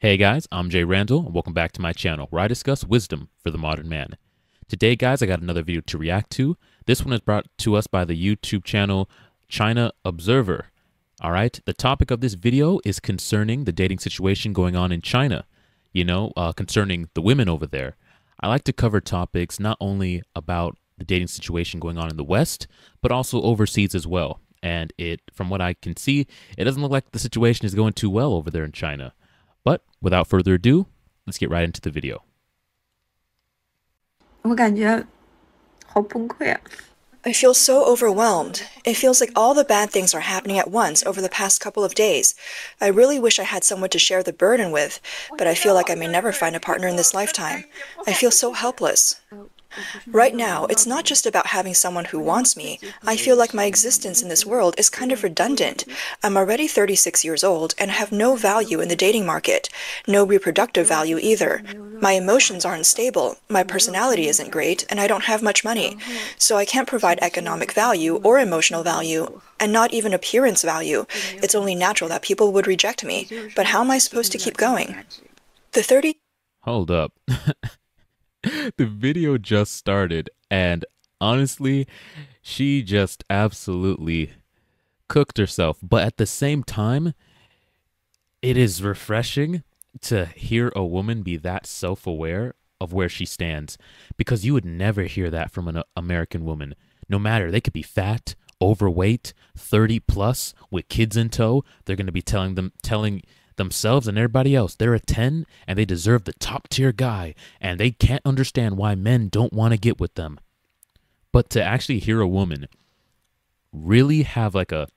Hey guys, I'm Jay Randall, and welcome back to my channel where I discuss wisdom for the modern man. Today, guys, I got another video to react to. This one is brought to us by the YouTube channel China Observer. All right, the topic of this video is concerning the dating situation going on in China, concerning the women over there. I like to cover topics not only about the dating situation going on in the West, but also overseas as well. And from what I can see, it doesn't look like the situation is going too well over there in China. But without further ado, let's get right into the video. 我感觉好崩溃啊！ I feel so overwhelmed. It feels like all the bad things are happening at once over the past couple of days. I really wish I had someone to share the burden with, but I feel like I may never find a partner in this lifetime. I feel so helpless. Right now, it's not just about having someone who wants me. I feel like my existence in this world is kind of redundant. I'm already 36 years old and have no value in the dating market. No reproductive value either. My emotions aren't stable, my personality isn't great, and I don't have much money. So I can't provide economic value or emotional value, and not even appearance value. It's only natural that people would reject me. But how am I supposed to keep going? Hold up. The video just started, and honestly, she just absolutely cooked herself. But at the same time, it is refreshing to hear a woman be that self-aware of where she stands, because you would never hear that from an American woman. No matter, they could be fat, overweight, 30 plus, with kids in tow. They're going to be telling themselves and everybody else they're a 10 and they deserve the top tier guy, and they can't understand why men don't want to get with them. But to actually hear a woman really have like a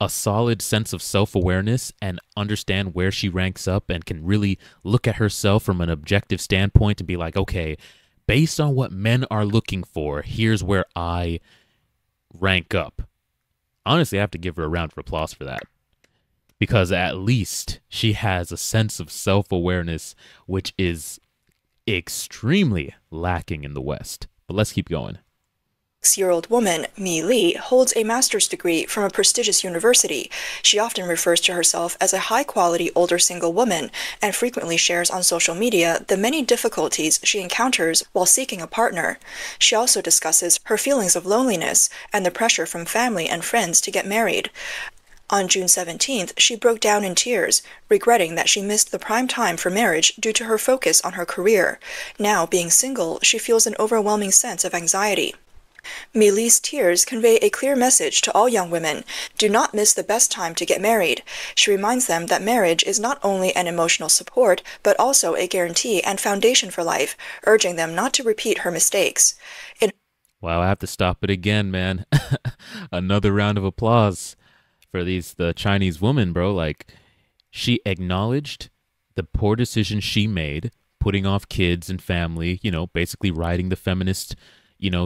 solid sense of self-awareness and understand where she ranks up and can really look at herself from an objective standpoint and be like, okay, based on what men are looking for, here's where I rank up. Honestly, I have to give her a round of applause for that, because at least she has a sense of self-awareness, which is extremely lacking in the West. But let's keep going. 6-year-old woman, Mi Li, holds a master's degree from a prestigious university. She often refers to herself as a high-quality older single woman and frequently shares on social media the many difficulties she encounters while seeking a partner. She also discusses her feelings of loneliness and the pressure from family and friends to get married. On June 17th, she broke down in tears, regretting that she missed the prime time for marriage due to her focus on her career. Now, being single, she feels an overwhelming sense of anxiety. Mi Li's tears convey a clear message to all young women: do not miss the best time to get married. She reminds them that marriage is not only an emotional support, but also a guarantee and foundation for life, urging them not to repeat her mistakes. Wow, I have to stop it again, man. Another round of applause for the Chinese woman, bro. Like, she acknowledged the poor decision she made, putting off kids and family, basically riding the feminist,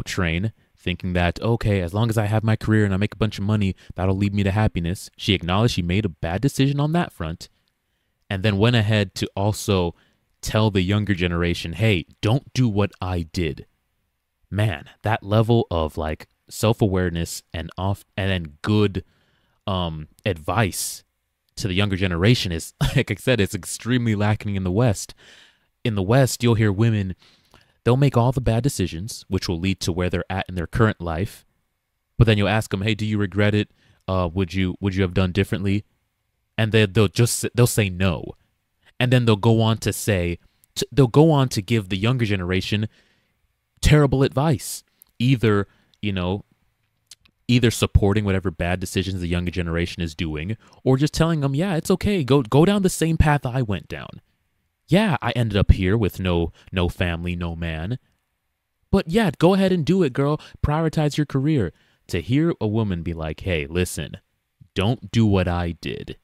train, thinking that, okay, as long as I have my career and I make a bunch of money, that'll lead me to happiness. She acknowledged she made a bad decision on that front, and then went ahead to also tell the younger generation, hey, don't do what I did. Man, that level of like self-awareness and then good advice to the younger generation is, like I said, it's extremely lacking in the West. In the West, you'll hear women, they'll make all the bad decisions, which will lead to where they're at in their current life. But then you'll ask them, hey, do you regret it? Would you have done differently? And they'll say no. And then they'll go on to give the younger generation terrible advice, either supporting whatever bad decisions the younger generation is doing, or just telling them, yeah, it's okay, go down the same path I went down. Yeah, I ended up here with no family, no man. But yeah, go ahead and do it, girl. Prioritize your career. To hear a woman be like, hey, listen, don't do what I did,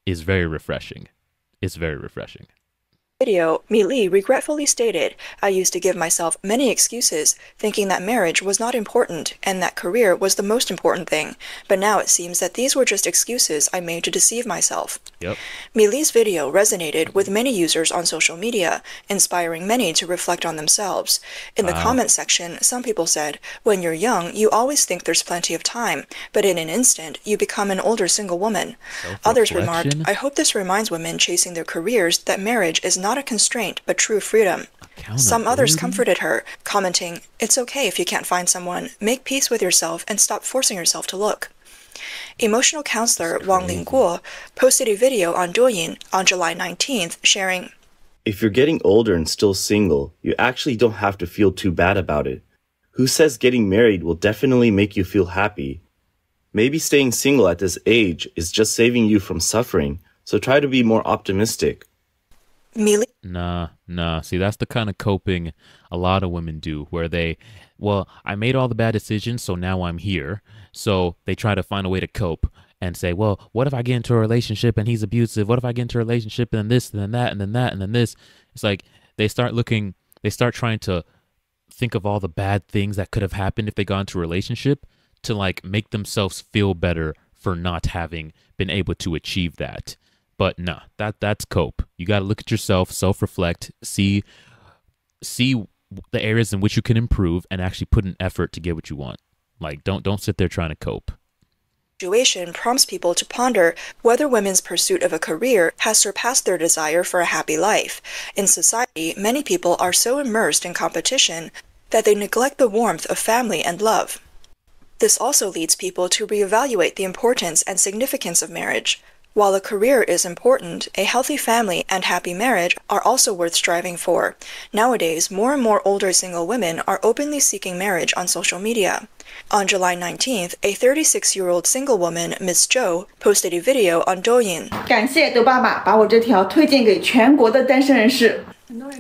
is very refreshing. It's very refreshing. Video, Mi Li regretfully stated, "I used to give myself many excuses, thinking that marriage was not important and that career was the most important thing. But now it seems that these were just excuses I made to deceive myself." Yep. Mi Li's video resonated with many users on social media, inspiring many to reflect on themselves. In the comment section, some people said, "When you're young, you always think there's plenty of time, but in an instant, you become an older single woman." Others remarked, "I hope this reminds women chasing their careers that marriage is not a constraint, but true freedom." Some others comforted her, commenting, "It's okay if you can't find someone. Make peace with yourself and stop forcing yourself to look." Emotional counselor Wang Lingguo posted a video on Douyin on July 19th, sharing, "If you're getting older and still single, you actually don't have to feel too bad about it. Who says getting married will definitely make you feel happy? Maybe staying single at this age is just saving you from suffering, so try to be more optimistic." Nah. See, that's the kind of coping a lot of women do, where I made all the bad decisions, so now I'm here. So they try to find a way to cope and say, well, what if I get into a relationship and he's abusive? What if I get into a relationship and then this, and then that, and then that, and then this? It's like they start trying to think of all the bad things that could have happened if they got into a relationship to like make themselves feel better for not having been able to achieve that. But nah, that's cope. You got to look at yourself, self-reflect, see the areas in which you can improve, and actually put an effort to get what you want. Like, don't sit there trying to cope. Situation prompts people to ponder whether women's pursuit of a career has surpassed their desire for a happy life. In society, many people are so immersed in competition that they neglect the warmth of family and love. This also leads people to reevaluate the importance and significance of marriage. While a career is important, a healthy family and happy marriage are also worth striving for. Nowadays, more and more older single women are openly seeking marriage on social media. On July 19th, a 36-year-old single woman, Miss Zhou, posted a video on Douyin. 感谢豆爸爸把我这条推荐给全国的单身人士。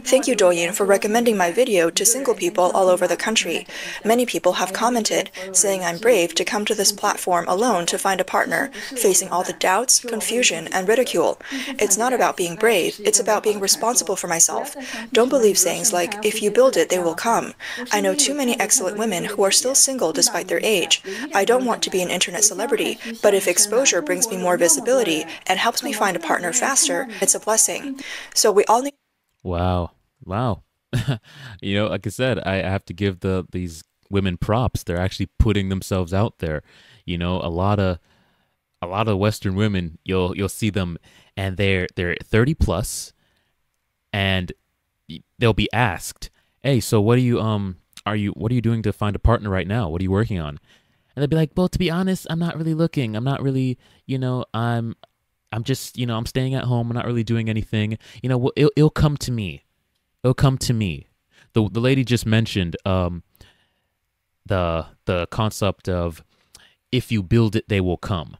Thank you, Douyin, for recommending my video to single people all over the country. Many people have commented, saying I'm brave to come to this platform alone to find a partner, facing all the doubts, confusion, and ridicule. It's not about being brave, it's about being responsible for myself. Don't believe sayings like, if you build it, they will come. I know too many excellent women who are still single despite their age. I don't want to be an internet celebrity, but if exposure brings me more visibility and helps me find a partner faster, it's a blessing. So we all need... Wow. Like I said, I have to give these women props. They're actually putting themselves out there. A lot of Western women, you'll see them and they're 30 plus, and they'll be asked, "Hey, so what are you doing to find a partner right now? What are you working on?" And they'll be like, "Well, to be honest, I'm not really looking. I'm not really, I'm just, I'm staying at home. I'm not really doing anything. It'll come to me. It'll come to me." The lady just mentioned the concept of, if you build it, they will come.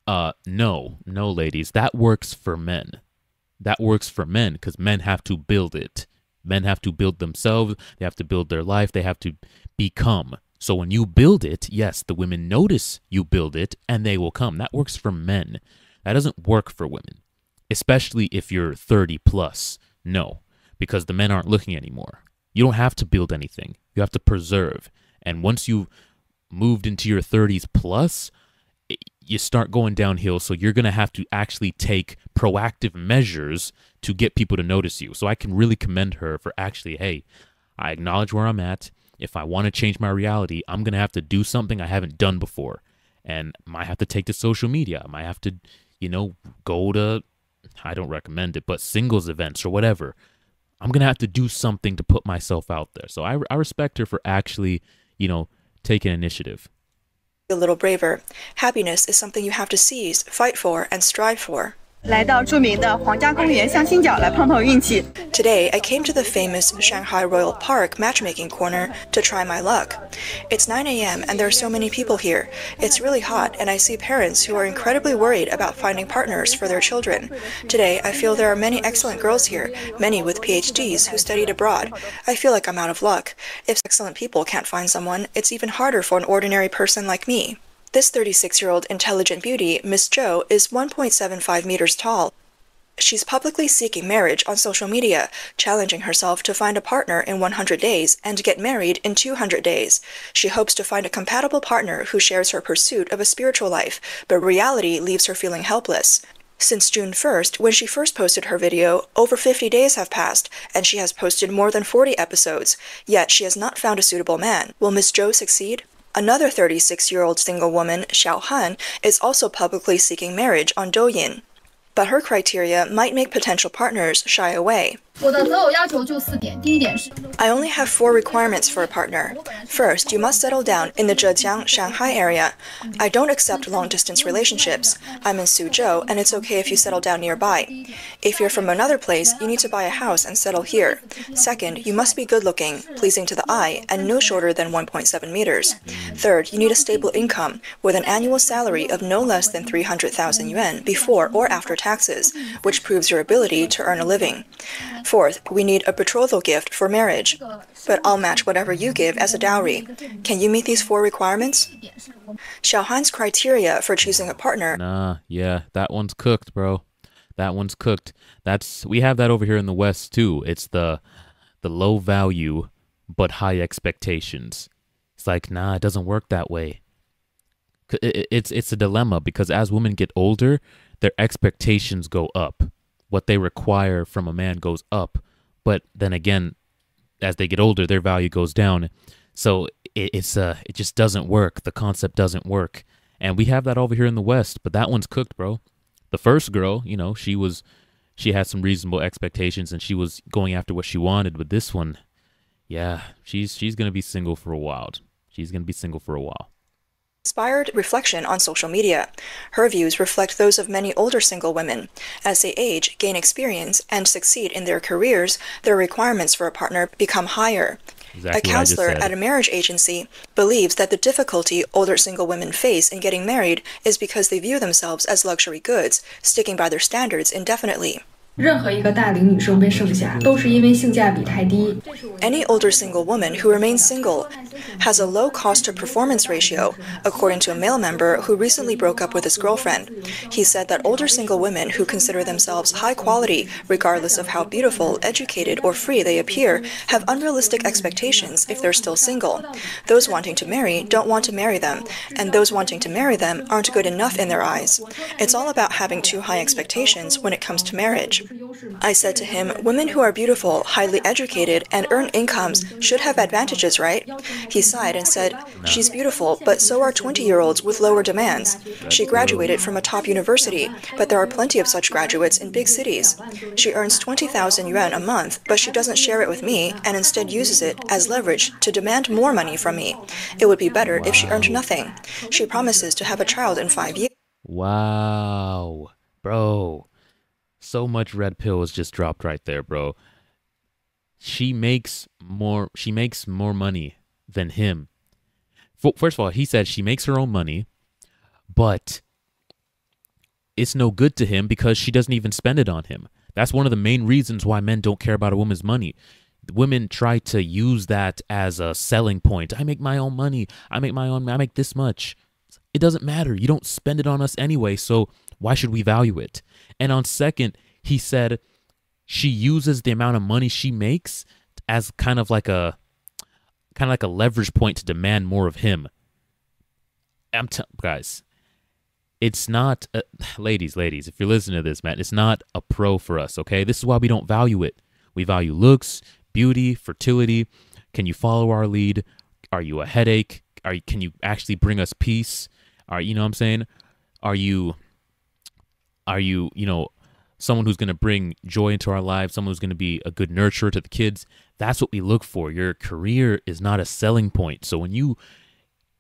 No, ladies, that works for men. That works for men because men have to build it. Men have to build themselves. They have to build their life. They have to become. So when you build it, yes, the women notice you build it and they will come. That works for men. That doesn't work for women, especially if you're 30 plus. No, because the men aren't looking anymore. You don't have to build anything. You have to preserve. And once you've moved into your 30s plus, you start going downhill. So you're going to have to actually take proactive measures to get people to notice you. So I can really commend her for actually, hey, I acknowledge where I'm at. If I want to change my reality, I'm going to have to do something I haven't done before. And I might have to take to social media. I might have to, go to, I don't recommend it, but singles events or whatever. I'm going to have to do something to put myself out there. So I respect her for actually, taking initiative. A little braver. Happiness is something you have to seize, fight for, and strive for. 来到著名的皇家公园相亲角来碰碰运气。 Today, I came to the famous Shanghai Royal Park Matchmaking corner to try my luck. It's 9 a.m. and there are so many people here. It's really hot, and I see parents who are incredibly worried about finding partners for their children. Today, I feel there are many excellent girls here, many with PhDs who studied abroad. I feel like I'm out of luck. If excellent people can't find someone, it's even harder for an ordinary person like me. This 36-year-old intelligent beauty, Miss Zhou, is 1.75 meters tall. She's publicly seeking marriage on social media, challenging herself to find a partner in 100 days and get married in 200 days. She hopes to find a compatible partner who shares her pursuit of a spiritual life, but reality leaves her feeling helpless. Since June 1st, when she first posted her video, over 50 days have passed, and she has posted more than 40 episodes, yet she has not found a suitable man. Will Miss Zhou succeed? Another 36-year-old single woman, Xiao Han, is also publicly seeking marriage on Douyin. But her criteria might make potential partners shy away. I only have 4 requirements for a partner. First, you must settle down in the Zhejiang, Shanghai area. I don't accept long-distance relationships. I'm in Suzhou, and it's okay if you settle down nearby. If you're from another place, you need to buy a house and settle here. Second, you must be good-looking, pleasing to the eye, and no shorter than 1.7 meters. Third, you need a stable income, with an annual salary of no less than 300,000 yuan before or after taxes, which proves your ability to earn a living. Fourth, we need a betrothal gift for marriage, but I'll match whatever you give as a dowry. Can you meet these 4 requirements? Xiao Han's criteria for choosing a partner. Nah, yeah, that one's cooked, bro. That one's cooked. We have that over here in the West too. It's the low value but high expectations. It's like, nah, it doesn't work that way. It's a dilemma because as women get older, their expectations go up. What they require from a man goes up, but then again, as they get older, their value goes down. So it just doesn't work. The concept doesn't work, and we have that over here in the West. But that one's cooked, bro. The first girl, you know, she had some reasonable expectations, and she was going after what she wanted. But this one, yeah, she's gonna be single for a while. She's gonna be single for a while. Inspired reflection on social media. Her views reflect those of many older single women. As they age, gain experience, and succeed in their careers, their requirements for a partner become higher. Exactly a counselor at a marriage agency believes that the difficulty older single women face in getting married is because they view themselves as luxury goods, sticking by their standards indefinitely. Any older single woman who remains single has a low cost-to-performance ratio, according to a male member who recently broke up with his girlfriend. He said that older single women who consider themselves high quality, regardless of how beautiful, educated, or free they appear, have unrealistic expectations if they're still single. Those wanting to marry don't want to marry them, and those wanting to marry them aren't good enough in their eyes. It's all about having too high expectations when it comes to marriage. I said to him, women who are beautiful, highly educated, and earn incomes should have advantages, right? He sighed and said, she's beautiful, but so are 20-year-olds with lower demands. She graduated from a top university, but there are plenty of such graduates in big cities. She earns 20,000 yuan a month, but she doesn't share it with me and instead uses it as leverage to demand more money from me. It would be better if she earned nothing. She promises to have a child in 5 years. Wow, bro. So much red pill was just dropped right there, bro. She makes more money than him. First of all, he said she makes her own money, but it's no good to him because she doesn't even spend it on him. That's one of the main reasons why men don't care about a woman's money. Women try to use that as a selling point. I make my own money. I make this much. It doesn't matter. You don't spend it on us anyway, so why should we value it? And on second, he said she uses the amount of money she makes as kind of like a leverage point to demand more of him. Guys, it's not ladies, if you're listening to this, man, it's not a pro for us, okay? This is why we don't value it. We value looks, beauty, fertility. Can you follow our lead? Are you a headache? Can you actually bring us peace? You know what I'm saying? Are you someone who's going to bring joy into our lives, someone who's going to be a good nurturer to the kids? That's what we look for. Your career is not a selling point. So when you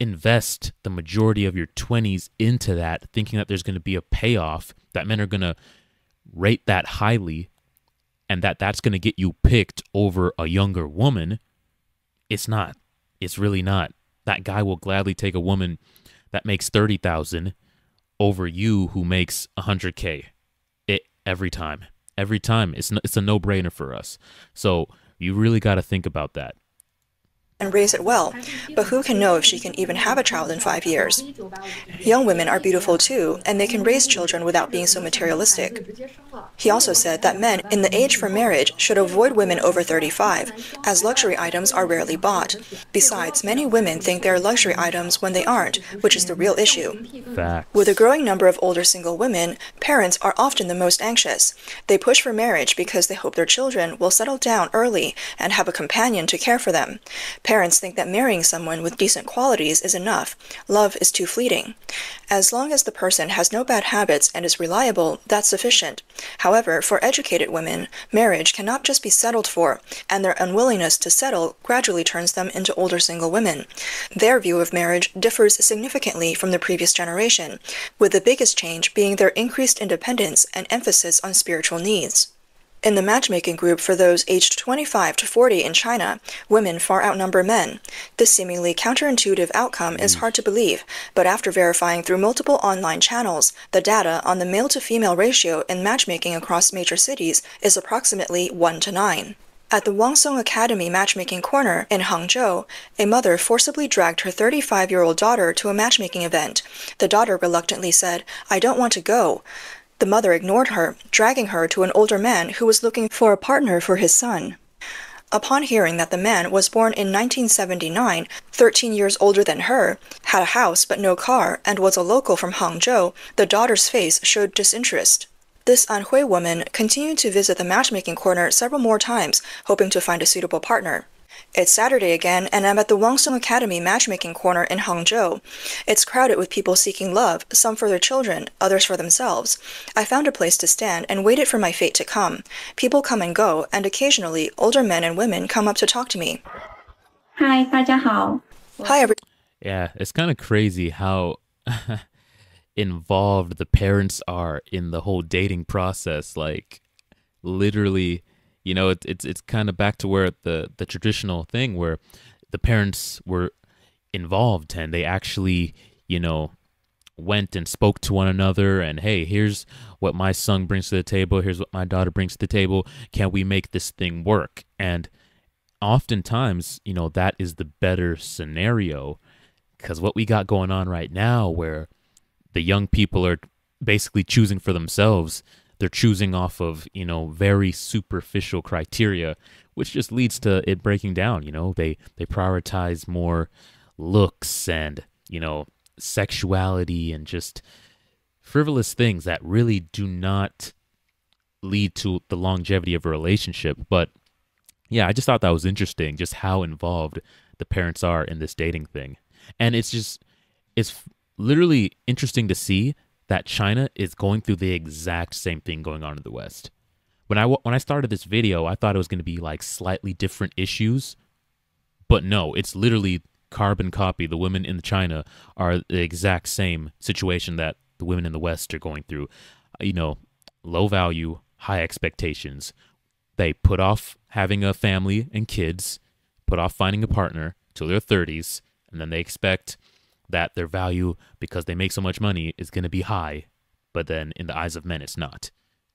invest the majority of your 20s into that, thinking that there's going to be a payoff, that men are going to rate that highly, and that's going to get you picked over a younger woman, it's not. It's really not. That guy will gladly take a woman that makes 30,000 over you who makes 100K. Every time. It's a no-brainer for us. So you really got to think about that. and raise it well, but who can know if she can even have a child in 5 years? Young women are beautiful too, and they can raise children without being so materialistic. He also said that men in the age for marriage should avoid women over 35, as luxury items are rarely bought. Besides, many women think they're luxury items when they aren't, which is the real issue. Facts. With a growing number of older single women, parents are often the most anxious. They push for marriage because they hope their children will settle down early and have a companion to care for them. Parents think that marrying someone with decent qualities is enough. Love is too fleeting. As long as the person has no bad habits and is reliable, that's sufficient. However, for educated women, marriage cannot just be settled for, and their unwillingness to settle gradually turns them into older single women. Their view of marriage differs significantly from the previous generation, with the biggest change being their increased independence and emphasis on spiritual needs. In the matchmaking group for those aged 25 to 40 in China, women far outnumber men. This seemingly counterintuitive outcome is hard to believe, but after verifying through multiple online channels, the data on the male-to-female ratio in matchmaking across major cities is approximately 1 to 9. At the Wangsong Academy Matchmaking Corner in Hangzhou, a mother forcibly dragged her 35-year-old daughter to a matchmaking event. The daughter reluctantly said, "I don't want to go." The mother ignored her, dragging her to an older man who was looking for a partner for his son. Upon hearing that the man was born in 1979, 13 years older than her, had a house but no car, and was a local from Hangzhou, the daughter's face showed disinterest. This Anhui woman continued to visit the matchmaking corner several more times, hoping to find a suitable partner. It's Saturday again, and I'm at the Wangsong Academy Matchmaking Corner in Hangzhou. It's crowded with people seeking love, some for their children, others for themselves. I found a place to stand and waited for my fate to come. People come and go, and occasionally older men and women come up to talk to me. Hi, 大家好. Hi, everyone. Yeah, it's kind of crazy how involved the parents are in the whole dating process. Like, literally, you know, it's kind of back to where the traditional thing where the parents were involved and they actually, you know, went and spoke to one another and, hey, here's what my son brings to the table, here's what my daughter brings to the table, can we make this thing work? And oftentimes, you know, that is the better scenario, because what we got going on right now where the young people are basically choosing for themselves, they're choosing off of, you know, very superficial criteria, which just leads to it breaking down. You know, they prioritize more looks and, you know, sexuality and just frivolous things that really do not lead to the longevity of a relationship. But yeah, I just thought that was interesting, just how involved the parents are in this dating thing. And it's literally interesting to see that China is going through the exact same thing going on in the West. When I started this video, I thought it was going to be like slightly different issues, but no, it's literally carbon copy. The women in China are the exact same situation that the women in the West are going through. You know, low value, high expectations. They put off having a family and kids, put off finding a partner till their 30s, and then they expect that their value, because they make so much money, is going to be high, but then in the eyes of men, it's not.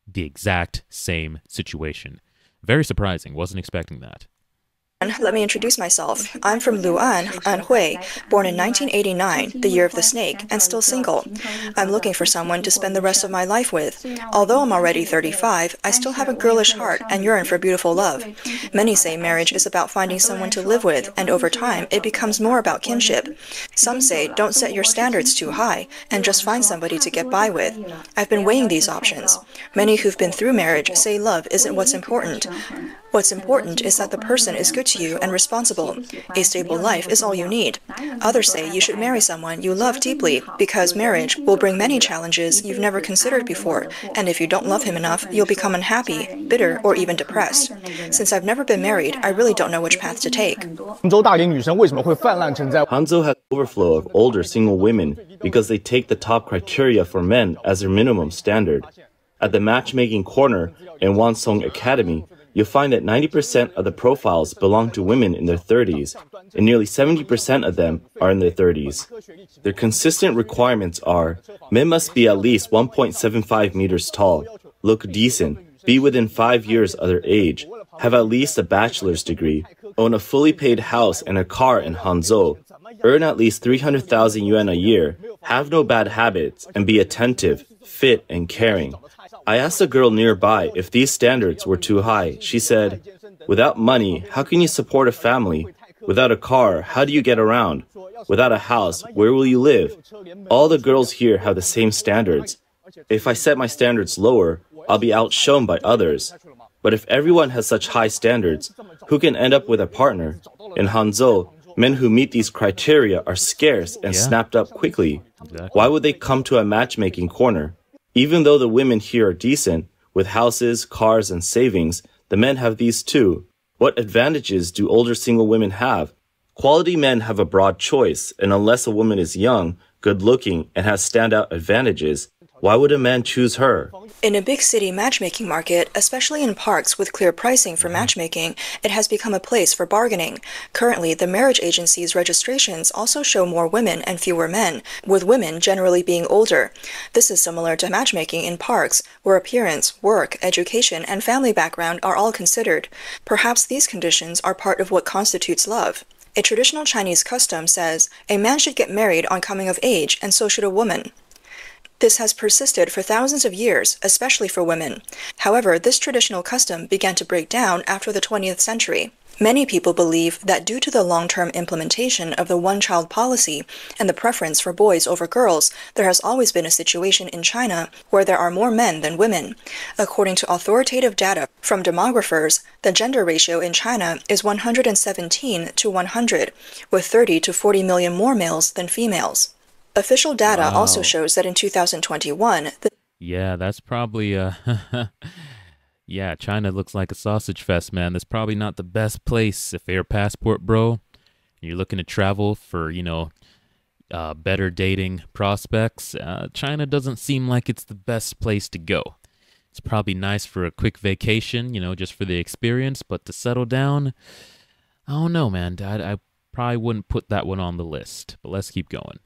The exact same situation. Very surprising. Wasn't expecting that. Let me introduce myself. I'm from Lu'an, Anhui, born in 1989, the year of the snake, and still single. I'm looking for someone to spend the rest of my life with. Although I'm already 35, I still have a girlish heart and yearn for beautiful love. Many say marriage is about finding someone to live with, and over time, it becomes more about kinship. Some say don't set your standards too high, and just find somebody to get by with. I've been weighing these options. Many who've been through marriage say love isn't what's important. What's important is that the person is good to you and responsible. A stable life is all you need. Others say you should marry someone you love deeply, because marriage will bring many challenges you've never considered before, and if you don't love him enough, you'll become unhappy, bitter, or even depressed. Since I've never been married, I really don't know which path to take. Hangzhou has an overflow of older single women because they take the top criteria for men as their minimum standard. At the Matchmaking Corner in Wangsong Academy, you'll find that 90% of the profiles belong to women in their 30s, and nearly 70% of them are in their 30s. Their consistent requirements are: men must be at least 1.75 meters tall, look decent, be within 5 years of their age, have at least a bachelor's degree, own a fully paid house and a car in Hangzhou, earn at least 300,000 yuan a year, have no bad habits, and be attentive, fit, and caring. I asked a girl nearby if these standards were too high. She said, "Without money, how can you support a family? Without a car, how do you get around? Without a house, where will you live? All the girls here have the same standards. If I set my standards lower, I'll be outshone by others. But if everyone has such high standards, who can end up with a partner? In Hangzhou, men who meet these criteria are scarce and snapped up quickly. Why would they come to a matchmaking corner? Even though the women here are decent, with houses, cars, and savings, the men have these too. What advantages do older single women have? Quality men have a broad choice, and unless a woman is young, good-looking, and has standout advantages, why would a man choose her?" In a big city matchmaking market, especially in parks with clear pricing for matchmaking, it has become a place for bargaining. Currently, the marriage agency's registrations also show more women and fewer men, with women generally being older. This is similar to matchmaking in parks, where appearance, work, education, and family background are all considered. Perhaps these conditions are part of what constitutes love. A traditional Chinese custom says a man should get married on coming of age, and so should a woman. This has persisted for thousands of years, especially for women. However, this traditional custom began to break down after the 20th century. Many people believe that due to the long-term implementation of the one-child policy and the preference for boys over girls, there has always been a situation in China where there are more men than women. According to authoritative data from demographers, the gender ratio in China is 117 to 100, with 30 to 40 million more males than females. Official data also shows that in 2021, yeah, that's probably yeah, China looks like a sausage fest, man. That's probably not the best place if you're a passport bro. You're looking to travel for, better dating prospects. China doesn't seem like it's the best place to go. It's probably nice for a quick vacation, just for the experience, but to settle down, I don't know, man. I probably wouldn't put that one on the list, but let's keep going.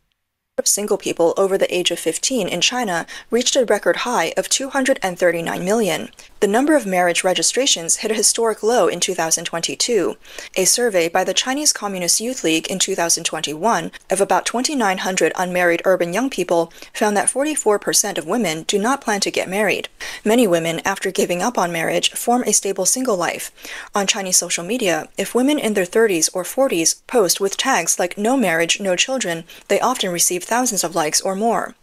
Of single people over the age of 15 in China reached a record high of 239 million. The number of marriage registrations hit a historic low in 2022. A survey by the Chinese Communist Youth League in 2021 of about 2,900 unmarried urban young people found that 44% of women do not plan to get married. Many women, after giving up on marriage, form a stable single life. On Chinese social media, if women in their 30s or 40s post with tags like "no marriage, no children," they often receive thousands of likes or more.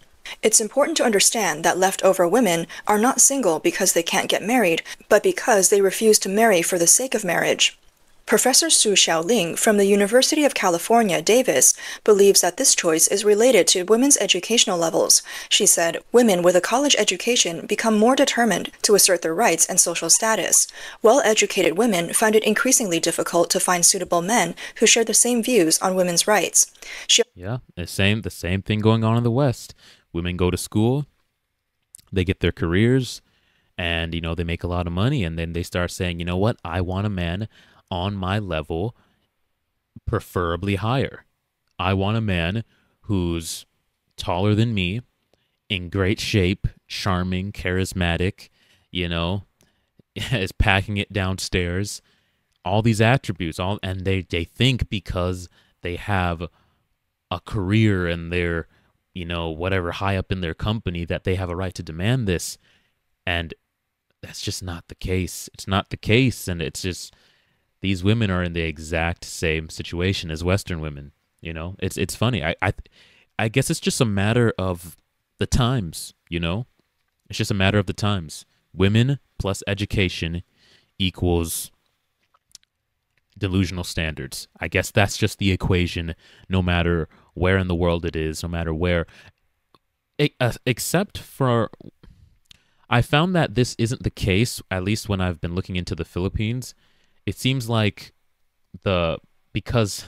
It's important to understand that leftover women are not single because they can't get married, but because they refuse to marry for the sake of marriage. Professor Su Xiaoling from the University of California, Davis, believes that this choice is related to women's educational levels. She said, "Women with a college education become more determined to assert their rights and social status. Well-educated women find it increasingly difficult to find suitable men who share the same views on women's rights." Yeah, the same thing going on in the West. Women go to school, they get their careers, and, they make a lot of money, and then they start saying, you know what, I want a man on my level, preferably higher. I want a man who's taller than me, in great shape, charming, charismatic, is packing it downstairs. All these attributes, and they think because they have a career and they're, whatever, high up in their company, that they have a right to demand this. And that's just not the case. It's not the case. And it's just, these women are in the exact same situation as Western women. It's funny. I guess it's just a matter of the times, It's just a matter of the times. Women plus education equals delusional standards. I guess that's just the equation, no matter where in the world it is, no matter where. Except for, I found that this isn't the case, at least when I've been looking into the Philippines. It seems like because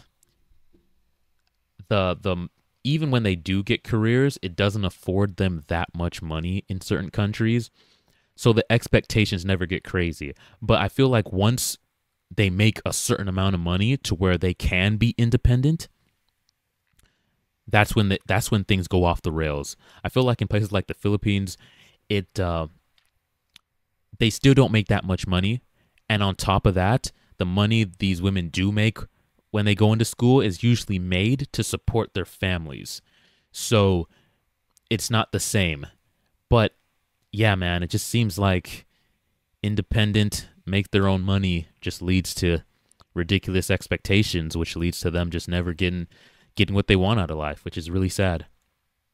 even when they do get careers, it doesn't afford them that much money in certain countries. So the expectations never get crazy. But I feel like once they make a certain amount of money to where they can be independent, that's when things go off the rails. I feel like in places like the Philippines, they still don't make that much money, and on top of that, the money these women do make when they go into school is usually made to support their families. So it's not the same. But yeah, man, it just seems like independent, make their own money just leads to ridiculous expectations, which leads to them just never getting what they want out of life, which is really sad.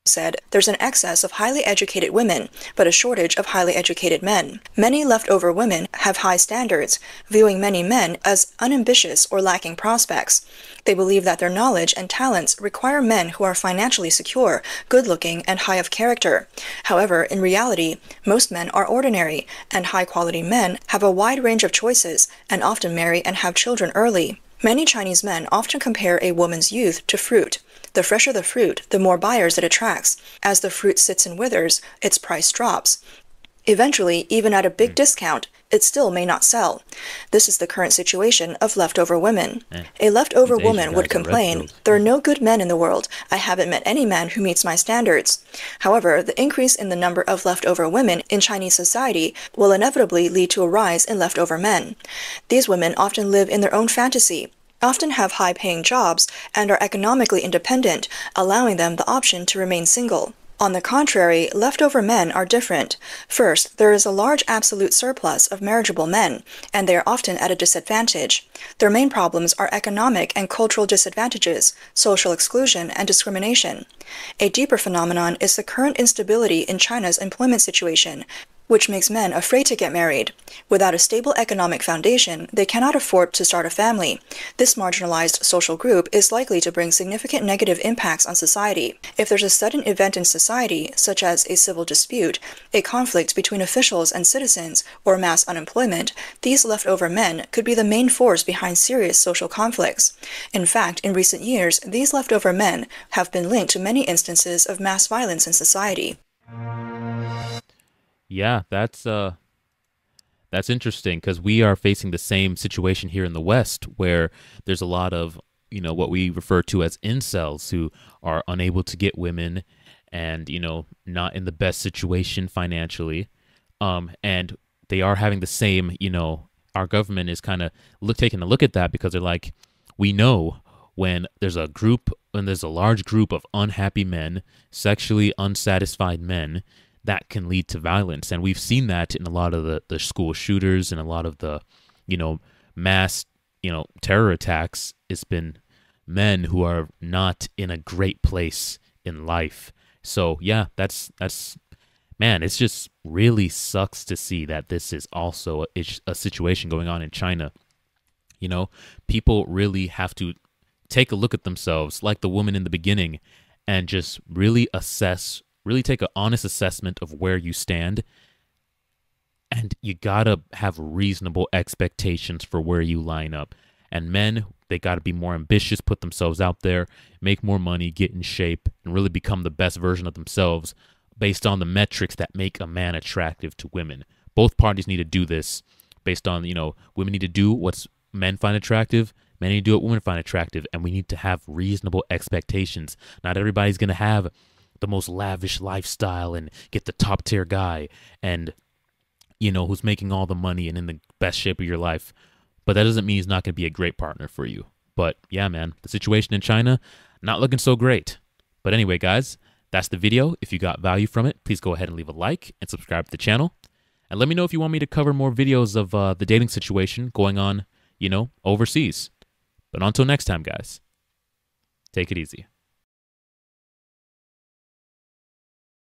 Said there's an excess of highly educated women, but a shortage of highly educated men. Many leftover women have high standards, viewing many men as unambitious or lacking prospects. They believe that their knowledge and talents require men who are financially secure, good-looking, and high of character. However, in reality, most men are ordinary, and high-quality men have a wide range of choices and often marry and have children early. Many Chinese men often compare a woman's youth to fruit. The fresher the fruit, the more buyers it attracts. As the fruit sits and withers, its price drops. Eventually, even at a big discount, it still may not sell. This is the current situation of leftover women. A leftover woman would complain, "There are no good men in the world. I haven't met any man who meets my standards." However, the increase in the number of leftover women in Chinese society will inevitably lead to a rise in leftover men. These women often live in their own fantasy, often have high-paying jobs, and are economically independent, allowing them the option to remain single. On the contrary, leftover men are different. First, there is a large absolute surplus of marriageable men, and they are often at a disadvantage. Their main problems are economic and cultural disadvantages, social exclusion, and discrimination. A deeper phenomenon is the current instability in China's employment situation, which makes men afraid to get married. Without a stable economic foundation, they cannot afford to start a family. This marginalized social group is likely to bring significant negative impacts on society. If there's a sudden event in society, such as a civil dispute, a conflict between officials and citizens, or mass unemployment, these leftover men could be the main force behind serious social conflicts. In fact, in recent years, these leftover men have been linked to many instances of mass violence in society. Yeah, that's interesting because we are facing the same situation here in the West where there's a lot of, what we refer to as incels who are unable to get women and, not in the best situation financially. And they are having the same, our government is kind of taking a look at that because they're like, we know when there's a large group of unhappy men, sexually unsatisfied men, that can lead to violence. And we've seen that in a lot of the school shooters and a lot of the, mass, terror attacks. It's been men who are not in a great place in life. So yeah, that's man, it's just really sucks to see that this is also a situation going on in China. People really have to take a look at themselves like the woman in the beginning and just really take an honest assessment of where you stand. And you gotta have reasonable expectations for where you line up. And men, they gotta be more ambitious, put themselves out there, make more money, get in shape, and really become the best version of themselves based on the metrics that make a man attractive to women. Both parties need to do this based on, women need to do what men find attractive, men need to do what women find attractive, and we need to have reasonable expectations. Not everybody's gonna have the most lavish lifestyle and get the top tier guy and who's making all the money and in the best shape of your life, but that doesn't mean he's not going to be a great partner for you. But yeah, man, the situation in China not looking so great. But anyway, guys, that's the video. If you got value from it, please go ahead and leave a like and subscribe to the channel, and let me know if you want me to cover more videos of the dating situation going on overseas. But until next time, guys, take it easy.